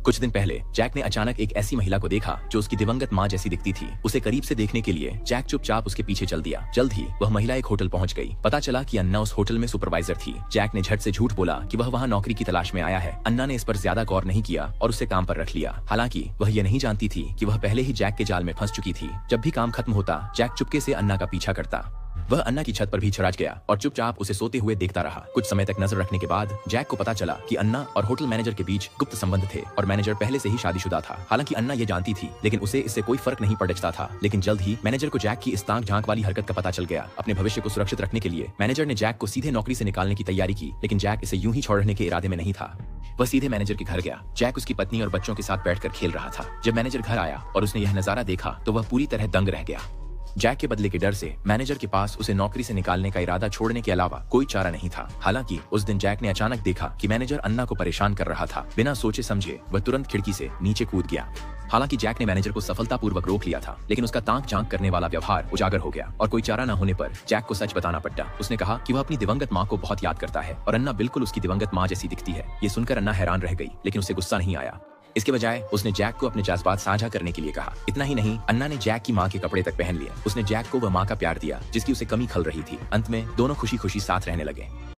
कुछ दिन पहले जैक ने अचानक एक ऐसी महिला को देखा जो उसकी दिवंगत माँ जैसी दिखती थी। उसे करीब से देखने के लिए जैक चुपचाप उसके पीछे चल दिया। जल्द ही वह महिला एक होटल पहुंच गई। पता चला कि अन्ना उस होटल में सुपरवाइजर थी। जैक ने झट से झूठ बोला कि वह वहां नौकरी की तलाश में आया है। अन्ना ने इस पर ज्यादा गौर नहीं किया और उसे काम पर रख लिया। हालांकि वह ये नहीं जानती थी कि वह पहले ही जैक के जाल में फंस चुकी थी। जब भी काम खत्म होता, जैक चुपके से अन्ना का पीछा करता। वह अन्ना की छत पर भी छिड़ाच गया और चुपचाप उसे सोते हुए देखता रहा। कुछ समय तक नजर रखने के बाद जैक को पता चला कि अन्ना और होटल मैनेजर के बीच गुप्त संबंध थे और मैनेजर पहले से ही शादीशुदा था। हालांकि अन्ना ये जानती थी, लेकिन उसे इससे कोई फर्क नहीं पड़ता था। लेकिन जल्द ही मैनेजर को जैक की इस ताक झांक वाली हरकत का पता चल गया। अपने भविष्य को सुरक्षित रखने के लिए मैनेजर ने जैक को सीधे नौकरी से निकालने की तैयारी की, लेकिन जैक इसे यूं ही छोड़ने के इरादे में नहीं था। वह सीधे मैनेजर के घर गया। जैक उसकी पत्नी और बच्चों के साथ बैठकर खेल रहा था। जब मैनेजर घर आया और उसने यह नजारा देखा तो वह पूरी तरह दंग रह गया। जैक के बदले के डर से मैनेजर के पास उसे नौकरी से निकालने का इरादा छोड़ने के अलावा कोई चारा नहीं था। हालांकि उस दिन जैक ने अचानक देखा कि मैनेजर अन्ना को परेशान कर रहा था। बिना सोचे समझे वह तुरंत खिड़की से नीचे कूद गया। हालांकि जैक ने मैनेजर को सफलतापूर्वक रोक लिया था, लेकिन उसका ताक झांक करने वाला व्यवहार उजागर हो गया और कोई चारा न होने पर जैक को सच बताना पड़ा। उसने कहा कि वह अपनी दिवंगत माँ को बहुत याद करता है और अन्ना बिल्कुल उसकी दिवंगत माँ जैसी दिखती है। ये सुनकर अन्ना हैरान रह गई, लेकिन उसे गुस्सा नहीं आया। इसके बजाय उसने जैक को अपने जज्बात साझा करने के लिए कहा। इतना ही नहीं, अन्ना ने जैक की माँ के कपड़े तक पहन लिए। उसने जैक को वह माँ का प्यार दिया जिसकी उसे कमी खल रही थी। अंत में दोनों खुशी खुशी साथ रहने लगे।